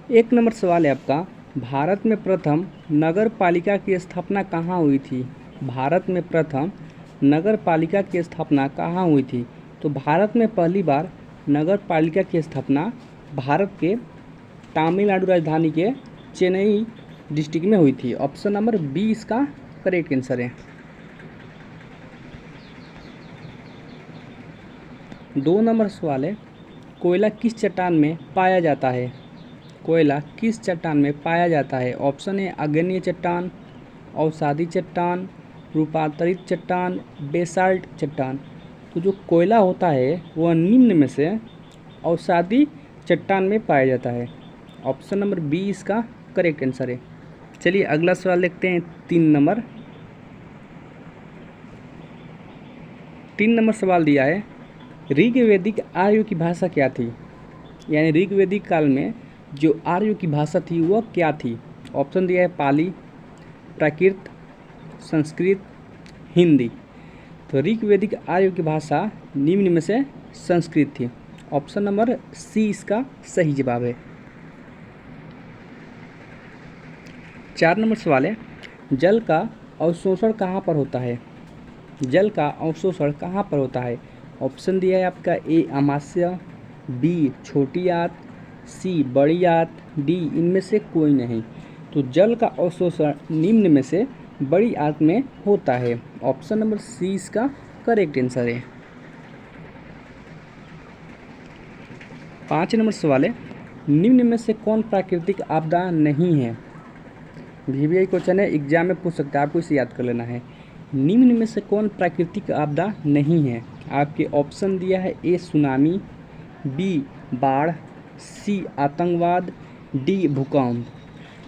एक नंबर सवाल है आपका, भारत में प्रथम नगर पालिका की स्थापना कहाँ हुई थी? भारत में प्रथम नगर पालिका की स्थापना कहाँ हुई थी? तो भारत में पहली बार नगर पालिका की स्थापना भारत के तमिलनाडु राजधानी के चेन्नई डिस्ट्रिक्ट में हुई थी। ऑप्शन नंबर बी इसका करेक्ट आंसर है। 2 नंबर सवाल है, कोयला किस चट्टान में पाया जाता है? कोयला किस चट्टान में पाया जाता है? ऑप्शन है आग्नेय चट्टान, अवसादी चट्टान, रूपांतरित चट्टान, बेसाल्ट चट्टान। तो जो कोयला होता है वह निम्न में से अवसादी चट्टान में पाया जाता है। ऑप्शन नंबर बी इसका करेक्ट आंसर है। चलिए अगला सवाल देखते हैं 3 नंबर। 3 नंबर सवाल दिया है, ऋग्वेदिक आर्यों की भाषा क्या थी? यानी ऋग्वेदिक काल में जो आर्यों की भाषा थी वह क्या थी? ऑप्शन दिया है पाली, प्राकृत, संस्कृत, हिंदी। तो ऋग्वेदिक आर्यों की भाषा निम्न में से संस्कृत थी। ऑप्शन नंबर सी इसका सही जवाब है। 4 नंबर सवाल है, जल का अवशोषण कहाँ पर होता है? जल का अवशोषण कहाँ पर होता है? ऑप्शन दिया है आपका ए अमाशय, बी छोटी आंत, सी बड़ी आंत, डी इनमें से कोई नहीं। तो जल का अवशोषण निम्न में से बड़ी आंत में होता है। ऑप्शन नंबर सी इसका करेक्ट आंसर है। 5 नंबर सवाल है, निम्न में से कौन प्राकृतिक आपदा नहीं है? VBI क्वेश्चन है, एग्जाम में पूछ सकता है, आपको इसे याद कर लेना है। निम्न में से कौन प्राकृतिक आपदा नहीं है? आपके ऑप्शन दिया है ए सुनामी, बी बाढ़, सी आतंकवाद, डी भूकंप।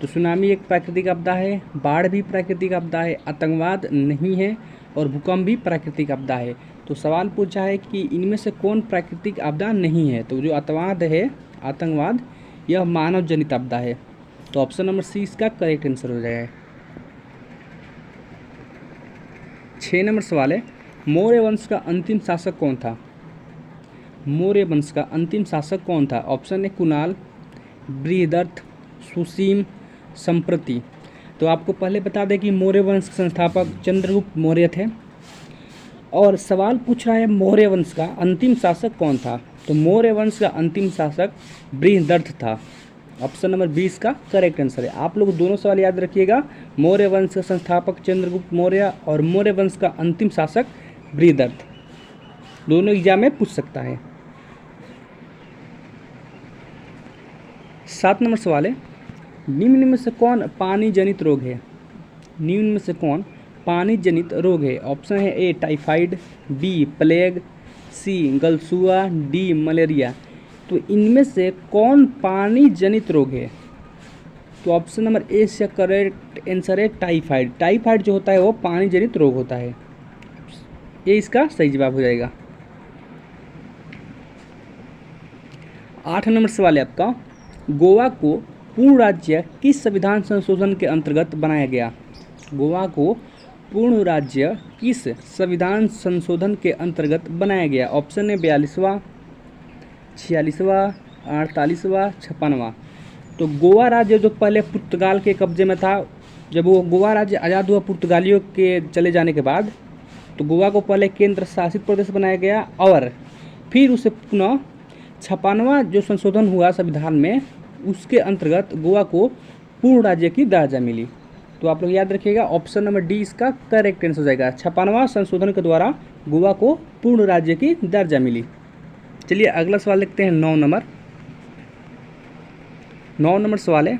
तो सुनामी एक प्राकृतिक आपदा है, बाढ़ भी प्राकृतिक आपदा है, आतंकवाद नहीं है और भूकंप भी प्राकृतिक आपदा है। तो सवाल पूछा है कि इनमें से कौन प्राकृतिक आपदा नहीं है? तो जो आतंकवाद यह मानव जनित आपदा है। तो ऑप्शन नंबर सी इसका करेक्ट आंसर हो जाएगा। 6 नंबर सवाल है, मौर्य वंश का अंतिम शासक कौन था? मौर्य वंश का अंतिम शासक कौन था? ऑप्शन है कुणाल, बृहदर्थ, सुसीम, संप्रति। तो आपको पहले बता दें कि मौर्य वंश के संस्थापक चंद्रगुप्त मौर्य थे और सवाल पूछ रहा है मौर्य वंश का अंतिम शासक कौन था? तो मौर्य वंश का अंतिम शासक बृहदर्थ था। ऑप्शन नंबर 20 का करेक्ट आंसर है। आप लोग दोनों सवाल याद रखिएगा, मौर्य वंश का संस्थापक चंद्रगुप्त मौर्य और मौर्य वंश का अंतिम शासक बृहदर्थ, दोनों एग्जाम में पूछ सकता है। 7 नंबर सवाल है, निम्न में से कौन पानी जनित रोग है? निम्न में से कौन पानी जनित रोग है? ऑप्शन है ए टाइफाइड, बी प्लेग, सी गलसुआ, डी मलेरिया। तो इनमें से कौन पानी जनित रोग है? तो ऑप्शन नंबर ए से करेक्ट आंसर है टाइफाइड। टाइफाइड जो होता है वो पानी जनित रोग होता है। ये इसका सही जवाब हो जाएगा। 8 नंबर सवाल है आपका, गोवा को पूर्ण राज्य किस संविधान संशोधन के अंतर्गत बनाया गया? गोवा को पूर्ण राज्य किस संविधान संशोधन के अंतर्गत बनाया गया? ऑप्शन है 42वां, 46वां, 48वां, 56वां। तो गोवा राज्य जो पहले पुर्तगाल के कब्जे में था, जब वो गोवा राज्य आज़ाद हुआ पुर्तगालियों के चले जाने के बाद, तो गोवा को पहले केंद्र शासित प्रदेश बनाया गया और फिर उसे पुनः 56वां जो संशोधन हुआ संविधान में, उसके अंतर्गत गोवा को पूर्ण राज्य की दर्जा मिली। तो आप लोग याद रखिएगा, ऑप्शन नंबर डी इसका करेक्ट आंसर हो जाएगा। 56वां संशोधन के द्वारा गोवा को पूर्ण राज्य की दर्जा मिली। चलिए अगला सवाल देखते हैं 9 नंबर। 9 नंबर सवाल है,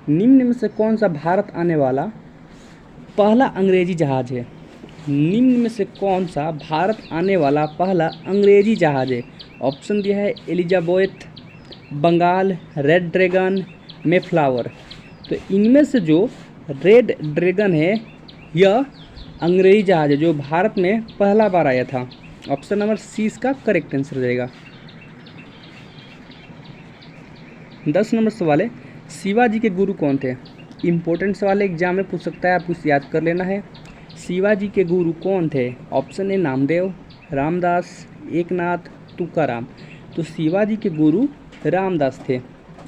निम्न में से कौन सा भारत आने वाला पहला अंग्रेजी जहाज है? निम्न में से कौन सा भारत आने वाला पहला अंग्रेजी जहाज है? ऑप्शन दिया है Elizabeth, Bengal, Red Dragon, Mayflower. तो इनमें से जो रेड ड्रैगन है यह अंग्रेजी जहाज है जो भारत में पहला बार आया था। ऑप्शन नंबर सी इसका करेक्ट आंसर हो जाएगा। 10 नंबर सवाल है, शिवाजी के गुरु कौन थे? इंपॉर्टेंट सवाल है, एग्जाम में पूछ सकता है, आपको इसे याद कर लेना है। शिवाजी के गुरु कौन थे? Option A Namdev, Ramdas, Eknath, Tukaram. तो शिवाजी के गुरु रामदास थे।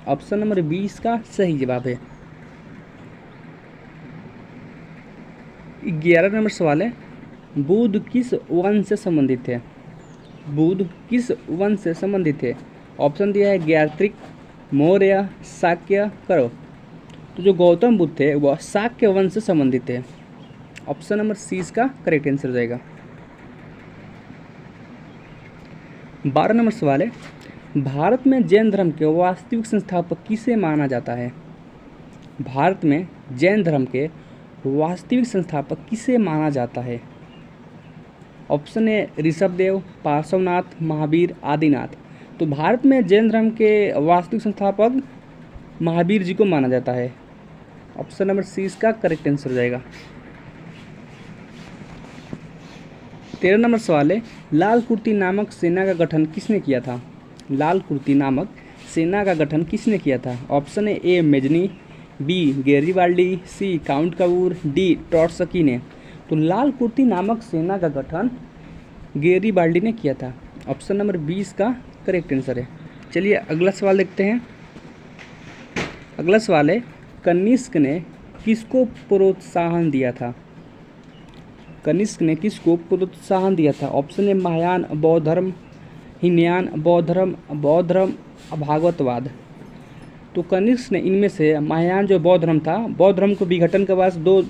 ऑप्शन नंबर 20 का सही जवाब है। 11 नंबर सवाल है, बुध किस वंश से संबंधित है? बुध किस वंश से संबंधित है? ऑप्शन दिया है गायत्रिक, मौर्य, शाक्य, कौरव। तो जो गौतम बुद्ध थे वह शाक्य वंश से संबंधित है। ऑप्शन नंबर सी इसका करेक्ट आंसर हो जाएगा। 12 नंबर सवाल है, भारत में जैन धर्म के वास्तविक संस्थापक किसे माना जाता है? भारत में जैन धर्म के वास्तविक संस्थापक किसे माना जाता है? Option A Rishabhdev, Parshvanath, Mahavir, Adinath. तो भारत में जैन धर्म के वास्तविक संस्थापक महावीर जी को माना जाता है। ऑप्शन नंबर सी इसका करेक्ट आंसर हो जाएगा। 13 नंबर सवाल है, लाल कुर्ती नामक सेना का गठन किसने किया था? लाल कुर्ती नामक सेना का गठन किसने किया था? ऑप्शन है A Mazzini, B Garibaldi, C Count Cavour, D टॉर्सकी ने। तो लाल कुर्ती नामक सेना का गठन गेरिबाल्डी ने किया था। ऑप्शन नंबर 20 का करेक्ट आंसर है। चलिए अगला सवाल देखते हैं। अगला सवाल है, कनिष्क ने किसको प्रोत्साहन दिया था? कनिष्क ने किसको प्रोत्साहन दिया था? ऑप्शन है महायान बौद्ध धर्म, हीनयान बौद्ध धर्म, भागवतवाद। तो कनिष्क ने इनमें से महायान जो बौद्ध धर्म था, बौद्ध धर्म को विघटन के बाद दो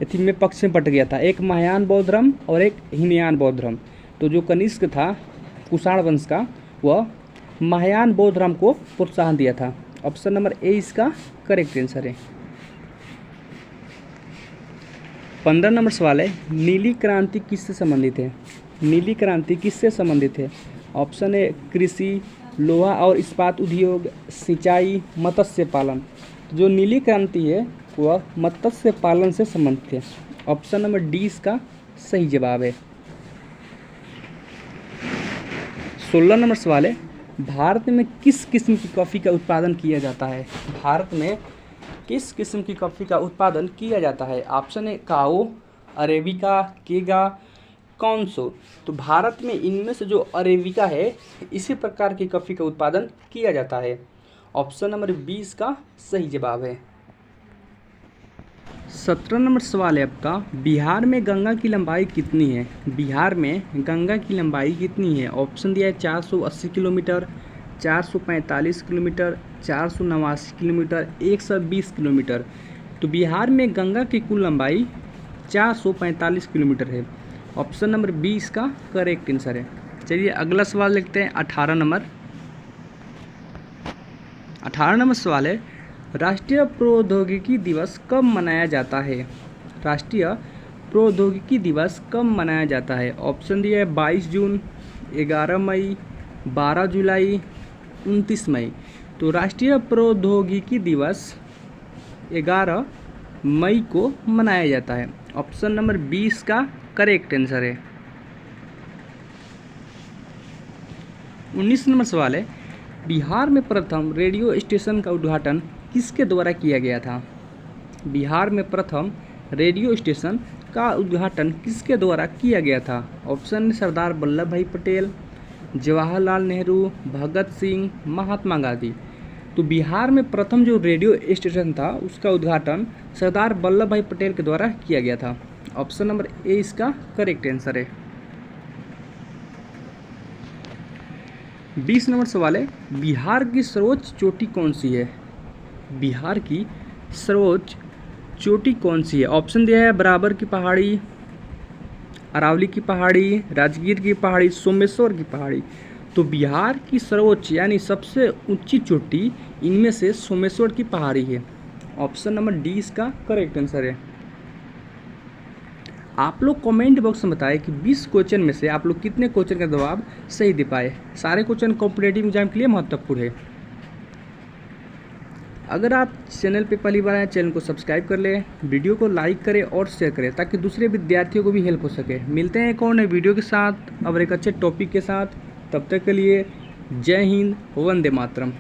थी में पक्ष में बट गया था, एक महायान बौद्ध धर्म और एक हीनयान बौद्ध धर्म। तो जो कनिष्क था कुषाण वंश का, वह महायान बौद्ध धर्म को प्रोत्साहन दिया था। ऑप्शन नंबर ए इसका करेक्ट आंसर है। 15 नंबर सवाल है, नीली क्रांति किससे संबंधित है? नीली क्रांति किससे संबंधित है? ऑप्शन है कृषि, लोहा और इस्पात उद्योग, सिंचाई, मत्स्य पालन। तो जो नीली क्रांति है वह मत्स्य पालन से संबंधित है। ऑप्शन नंबर डी इसका सही जवाब है। 16 नंबर सवाल है, भारत में किस किस्म की कॉफ़ी का उत्पादन किया जाता है? भारत में किस किस्म की कॉफ़ी का उत्पादन किया जाता है? ऑप्शन है काओ, अरेबिका, केगा, कौनसो। तो भारत में इनमें से जो अरेबिका है इसी प्रकार की कॉफ़ी का उत्पादन किया जाता है। ऑप्शन नंबर 20 का सही जवाब है। 17 नंबर सवाल है आपका, बिहार में गंगा की लंबाई कितनी है? बिहार में गंगा की लंबाई कितनी है? ऑप्शन दिया है 480 किलोमीटर, 445 किलोमीटर, 489 किलोमीटर, 120 किलोमीटर। तो बिहार में गंगा की कुल लंबाई 445 किलोमीटर है। ऑप्शन नंबर 20 का करेक्ट आंसर है। चलिए अगला सवाल देखते हैं। 18 नंबर सवाल है, राष्ट्रीय प्रौद्योगिकी दिवस कब मनाया जाता है? राष्ट्रीय प्रौद्योगिकी दिवस कब मनाया जाता है? ऑप्शन दिया है 22 जून, 11 मई, 12 जुलाई, 29 मई। तो राष्ट्रीय प्रौद्योगिकी दिवस 11 मई को मनाया जाता है। ऑप्शन नंबर 20 का करेक्ट आंसर है। 19 नंबर सवाल है, बिहार में प्रथम रेडियो स्टेशन का उद्घाटन किसके द्वारा किया गया था? बिहार में प्रथम रेडियो स्टेशन का उद्घाटन किसके द्वारा किया गया था? ऑप्शन सरदार वल्लभ भाई पटेल, जवाहरलाल नेहरू, भगत सिंह, महात्मा गांधी। तो बिहार में प्रथम जो रेडियो स्टेशन था उसका उद्घाटन सरदार वल्लभ भाई पटेल के द्वारा किया गया था। ऑप्शन नंबर ए इसका करेक्ट आंसर है। 20 नंबर सवाल है, बिहार की सर्वोच्च चोटी कौन सी है? बिहार की सर्वोच्च चोटी कौन सी है? ऑप्शन दिया है बराबर की पहाड़ी, अरावली की पहाड़ी, राजगीर की पहाड़ी, सोमेश्वर की पहाड़ी। तो बिहार की सर्वोच्च यानी सबसे ऊंची चोटी इनमें से सोमेश्वर की पहाड़ी है। ऑप्शन नंबर डी इसका करेक्ट आंसर है। आप लोग कमेंट बॉक्स में बताएं कि 20 क्वेश्चन में से आप लोग कितने क्वेश्चन का जवाब सही दे पाए। सारे क्वेश्चन कॉम्पिटेटिव एग्जाम के लिए महत्वपूर्ण है। अगर आप चैनल पे पहली बार आए, चैनल को सब्सक्राइब कर लें, वीडियो को लाइक करें और शेयर करें ताकि दूसरे विद्यार्थियों को भी हेल्प हो सके। मिलते हैं एक और नए वीडियो के साथ और एक अच्छे टॉपिक के साथ। तब तक के लिए जय हिंद, वंदे मातरम।